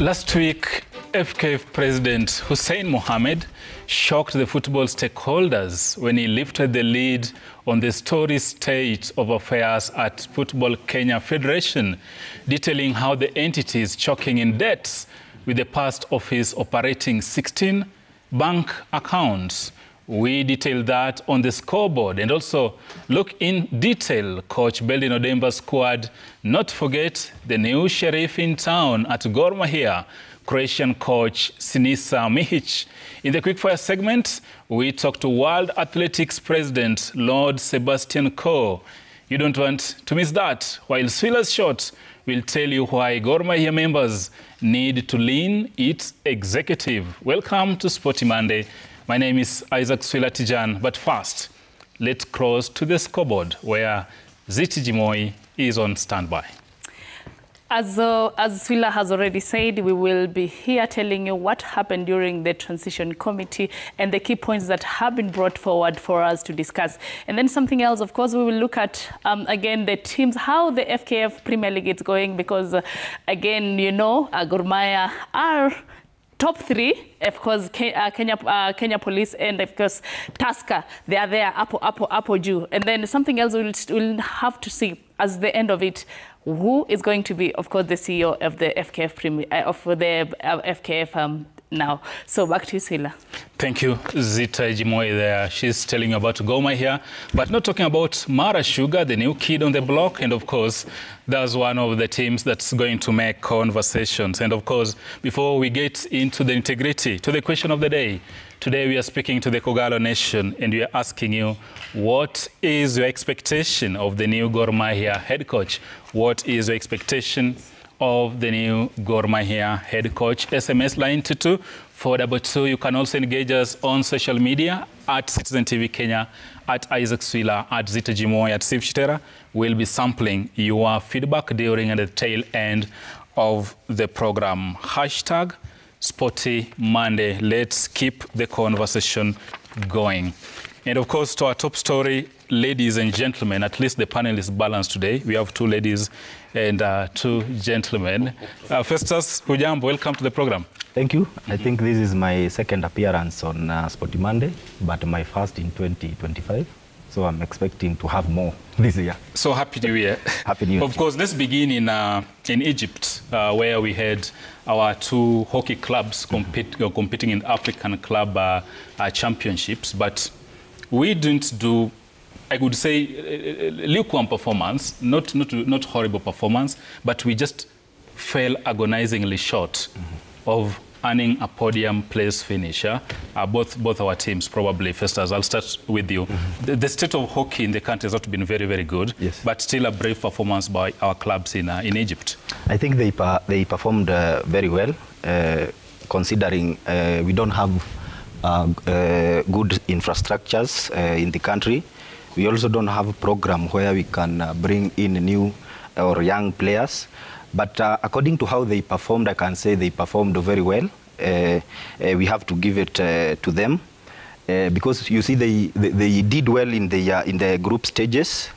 Last week, FKF President Hussein Mohamed shocked the football stakeholders when he lifted the lead on the story state of affairs at Football Kenya Federation, detailing how the entity is choking in debts with the past office operating 16 bank accounts. We detail that on the scoreboard and also look in detail Coach Beldin Odemba's squad. Not forget the new sheriff in town at Gor Mahia, Croatian coach Sinisa Mihic. In the quickfire segment, we talk to World Athletics President Lord Sebastian Coe. You don't want to miss that. While Swila's Short will tell you why Gor Mahia members need to lean its executive. Welcome to Sporty Monday. My name is Isaac Swila Tijan, but first, let's cross to the scoreboard where Ziti Jimoi is on standby. As Swila has already said, we will be here telling you what happened during the transition committee and the key points that have been brought forward for us to discuss. And then something else, of course, we will look at, again, the teams, how the FKF Premier League is going, because, again, you know, Gor Mahia are top three, of course, Kenya Police and, of course, Tusker. They are there, Apo Jew. And then something else we'll have to see as the end of it, who is going to be, of course, the CEO of the FKF now. So back to you, Sila. Thank you, Zita Jimoi there. She's telling you about Gor Mahia, but not talking about Mara Sugar, the new kid on the block. And of course, that's one of the teams that's going to make conversations. And of course, before we get into the integrity, to the question of the day, today we are speaking to the Kogalo Nation and we are asking you, what is your expectation of the new Gor Mahia head coach? What is your expectation of the new Gor Mahia head coach? SMS line to 2422. You can also engage us on social media at Citizen TV Kenya, at Isaac Swila, at Zita Jimoy, at Steve Chitera. We'll be sampling your feedback during the tail end of the program. Hashtag Sporty Monday. Let's keep the conversation going. And of course, to our top story, ladies and gentlemen, at least the panel is balanced today. We have two ladies and two gentlemen. Festus, hujambo, welcome to the program. Thank you. I think this is my second appearance on Sporty Monday, but my first in 2025. So I'm expecting to have more this year. So happy New Year. Happy New Year. Of course, let's begin in Egypt, where we had our two hockey clubs competing in African Club Championships, but we didn't do, I would say, lukewarm performance, not horrible performance, but we just fell agonizingly short of earning a podium place finisher. Both our teams, probably. First, as I'll start with you. The state of hockey in the country has not been very, very good, yes, but still a brave performance by our clubs in Egypt. I think they performed very well, considering we don't have good infrastructures in the country. We also don't have a program where we can bring in new or young players. But according to how they performed, I can say they performed very well. We have to give it to them because you see they did well in the group stages,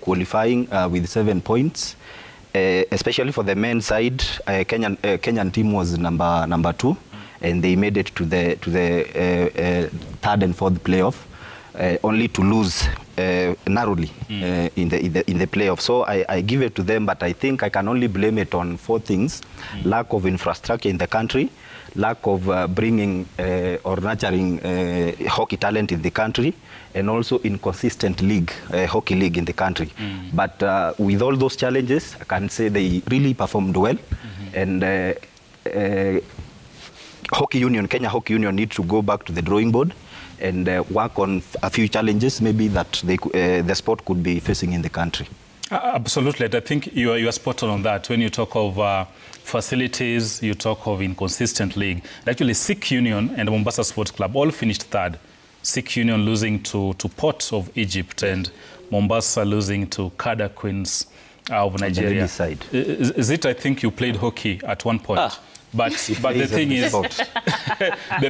qualifying with 7 points. Especially for the men's side, Kenyan team was number 2. And they made it to the third and fourth playoff, only to lose narrowly in the playoff. So I give it to them, but I think I can only blame it on 4 things: lack of infrastructure in the country, lack of bringing or nurturing hockey talent in the country, and also inconsistent hockey league in the country. But with all those challenges, I can say they really performed well, and Kenya Hockey Union needs to go back to the drawing board and work on a few challenges maybe that the sport could be facing in the country. Absolutely. I think you are spot on that. When you talk of facilities, you talk of inconsistent league. Actually, Sikh Union and Mombasa Sports Club all finished third. Sikh Union losing to Port of Egypt and Mombasa losing to Kada Queens of Nigeria. Is it, I think you played hockey at one point. But the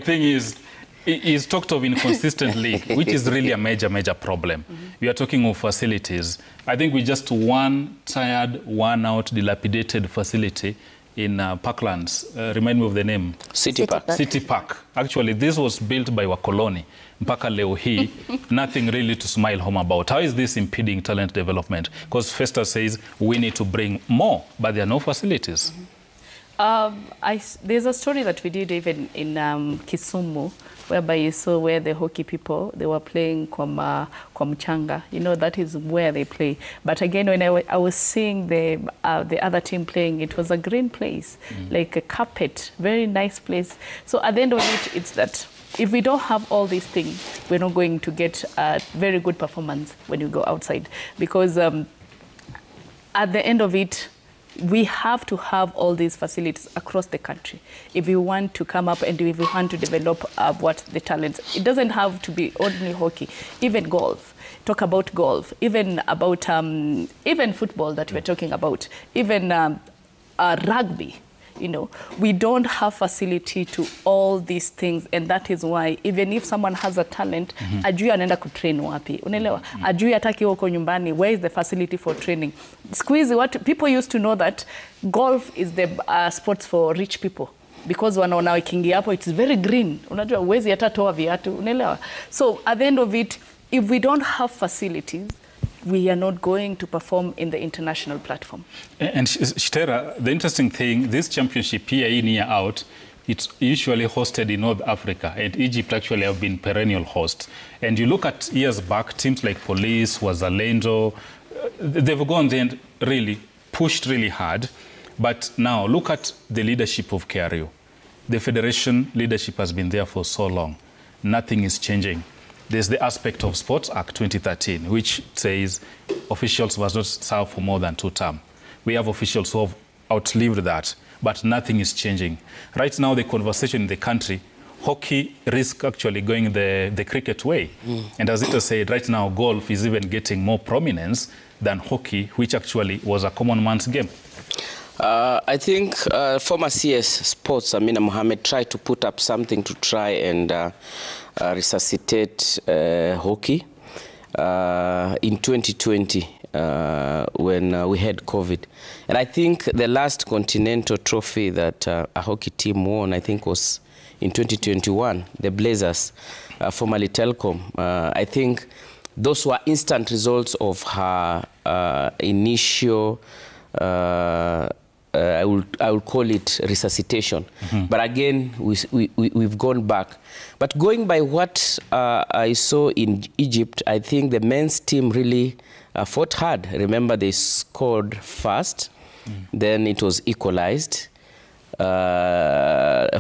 thing is, is talked of inconsistent league, which is really a major problem. We are talking of facilities. I think with just one tired, one out, dilapidated facility, in Parklands. Remind me of the name. City Park. City Park. Actually, this was built by Wakoloni. Mpaka leo hii, nothing really to smile home about. How is this impeding talent development? Because Festa says we need to bring more, but there are no facilities. There's a story that we did even in Kisumu, whereby you saw where the hockey people, they were playing kwa mchanga. You know, that is where they play. But again, when I was seeing the other team playing, it was a green place, like a carpet, very nice place. So at the end of it, it's that if we don't have all these things, we're not going to get a very good performance when you go outside. Because at the end of it, we have to have all these facilities across the country if we want to come up and if we want to develop what the talents. It doesn't have to be only hockey, even golf. Talk about golf, even about even football that we're talking about, even rugby. You know, we don't have facility to all these things, and that is why even if someone has a talent, ajui anaenda kutrain wapi, unaelewa? Ajui ataki huko nyumbani, where is the facility for training? Squeeze, what people used to know that golf is the sports for rich people, because wanaona wakiingia hapo it's very green, unajua uwezi hata toa viatu, unaelewa? So at the end of it, if we don't have facilities, we are not going to perform in the international platform. And Shtera, the interesting thing, this championship year in, year out, it's usually hosted in North Africa, and Egypt actually have been perennial hosts. And you look at years back, teams like Police, Wazalendo, they've gone there and really pushed really hard. But now look at the leadership of KRU. The federation leadership has been there for so long. Nothing is changing. There's the aspect of Sports Act 2013, which says officials must not serve for more than 2 terms. We have officials who have outlived that, but nothing is changing. Right now, the conversation in the country, hockey risks actually going the cricket way. And as it was said, right now, golf is even getting more prominence than hockey, which actually was a common man's game. I think former CS Sports, Amina Mohammed, tried to put up something to try and resuscitate hockey in 2020 when we had COVID. And I think the last continental trophy that a hockey team won, I think, was in 2021, the Blazers, formerly Telkom. I think those were instant results of her initial I will call it resuscitation. But again, we've gone back. But going by what I saw in Egypt, I think the men's team really fought hard. Remember, they scored first, then it was equalized. Port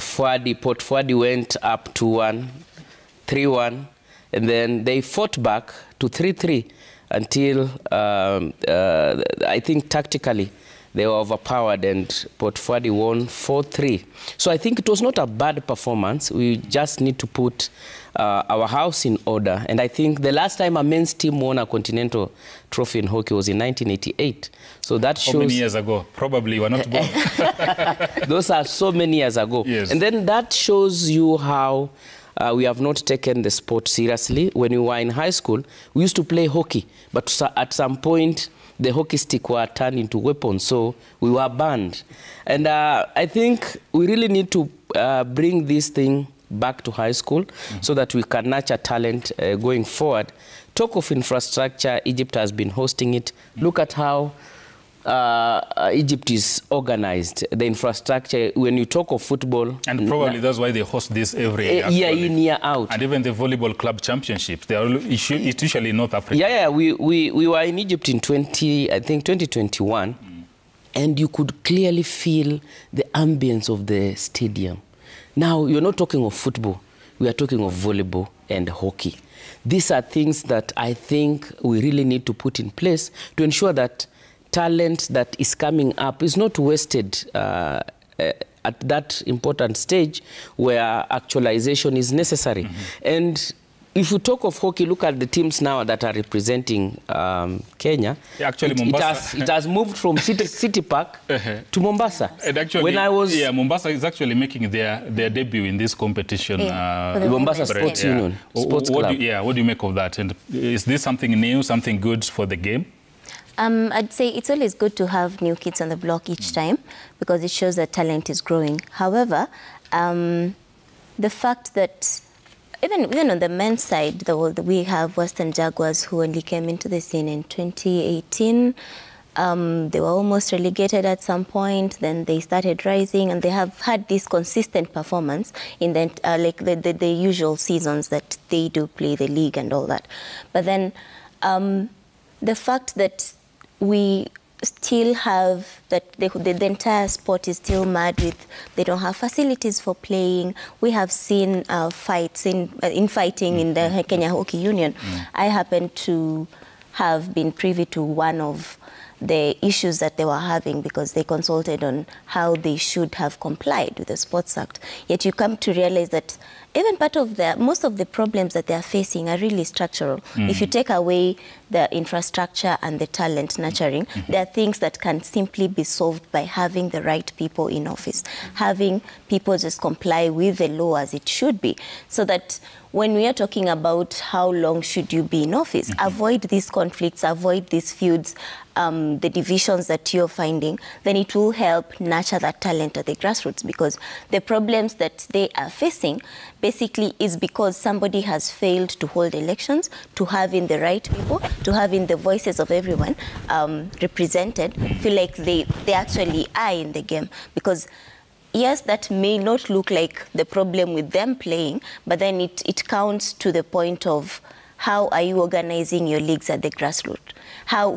Fuadi went up 2-1, 3-1, and then they fought back to 3-3 until I think tactically they were overpowered and Port Fuadi won 4-3. So I think it was not a bad performance. We just need to put our house in order. And I think the last time a men's team won a continental trophy in hockey was in 1988. So that shows... How many years ago? Probably you were not born. Those are so many years ago. Yes. And then that shows you how we have not taken the sport seriously. When we were in high school, we used to play hockey. But at some point, the hockey stick were turned into weapons, so we were banned. And I think we really need to bring this thing back to high school so that we can nurture talent going forward. Talk of infrastructure, Egypt has been hosting it. Look at how Egypt is organized, the infrastructure. When you talk of football... And probably that's why they host this every year. Year in, year out. And even the volleyball club championships, they are usually in North Africa. Yeah, we were in Egypt in 2021, and you could clearly feel the ambience of the stadium. Now, you're not talking of football. We are talking of volleyball and hockey. These are things that I think we really need to put in place to ensure that talent that is coming up is not wasted at that important stage where actualization is necessary. And if we talk of hockey, look at the teams now that are representing Kenya. Yeah, actually, Mombasa. It has moved from City Park to Mombasa. And actually, when I was... Yeah, Mombasa is actually making their debut in this competition. Mombasa Sports Union. Sports Club. What do you make of that? And is this something new, something good for the game? I'd say it's always good to have new kids on the block each time because it shows that talent is growing. However, the fact that even on the men's side, we have Western Jaguars who only came into the scene in 2018. They were almost relegated at some point, then they started rising, and they have had this consistent performance in the usual seasons that they do play the league and all that. But then the fact that we still have that the entire sport is still mad with, they don't have facilities for playing. We have seen fights infighting in the Kenya Hockey Union. I happen to have been privy to one of the issues that they were having because they consulted on how they should have complied with the Sports Act. Yet you come to realize that even most of the problems that they are facing are really structural. If you take away the infrastructure and the talent nurturing, there are things that can simply be solved by having the right people in office, having people just comply with the law as it should be, so that when we are talking about how long should you be in office, avoid these conflicts, avoid these feuds, the divisions that you're finding, then it will help nurture that talent at the grassroots, because the problems that they are facing basically is because somebody has failed to hold elections, to having the right people, to having the voices of everyone represented, feel like they actually are in the game. Because yes, that may not look like the problem with them playing, but then it counts to the point of how are you organizing your leagues at the grassroots?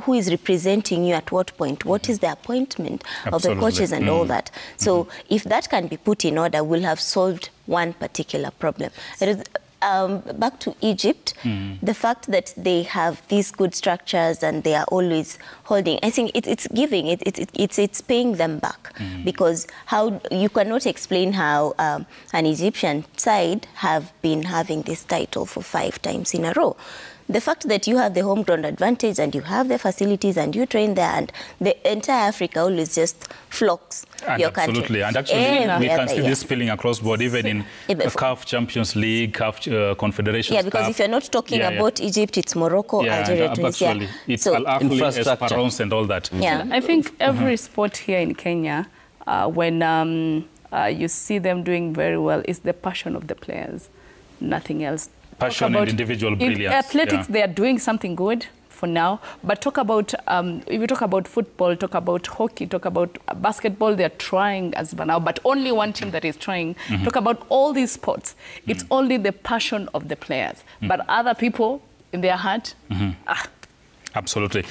Who is representing you at what point? What is the appointment of the coaches and all that? So if that can be put in order, we'll have solved one particular problem. Back to Egypt, the fact that they have these good structures and they are always holding, I think it's giving, it's paying them back. Because how you cannot explain how an Egyptian side have been having this title for 5 times in a row. The fact that you have the home ground advantage and you have the facilities and you train there, and the entire Africa always just flocks your country. Absolutely. And actually, we can see this spilling across board, even in the CAF Champions League, CAF Confederations. Yeah, because if you're not talking about Egypt, it's Morocco, Algeria, Tunisia. Actually, it's infrastructure, Esperance and all that. Yeah, I think every sport here in Kenya, when you see them doing very well, is the passion of the players, nothing else. Passion and individual brilliance. In athletics, they are doing something good for now. But talk about, if you talk about football, talk about hockey, talk about basketball, they're trying as of now, but only one team that is trying. Talk about all these sports. It's only the passion of the players. But other people, in their heart, Absolutely.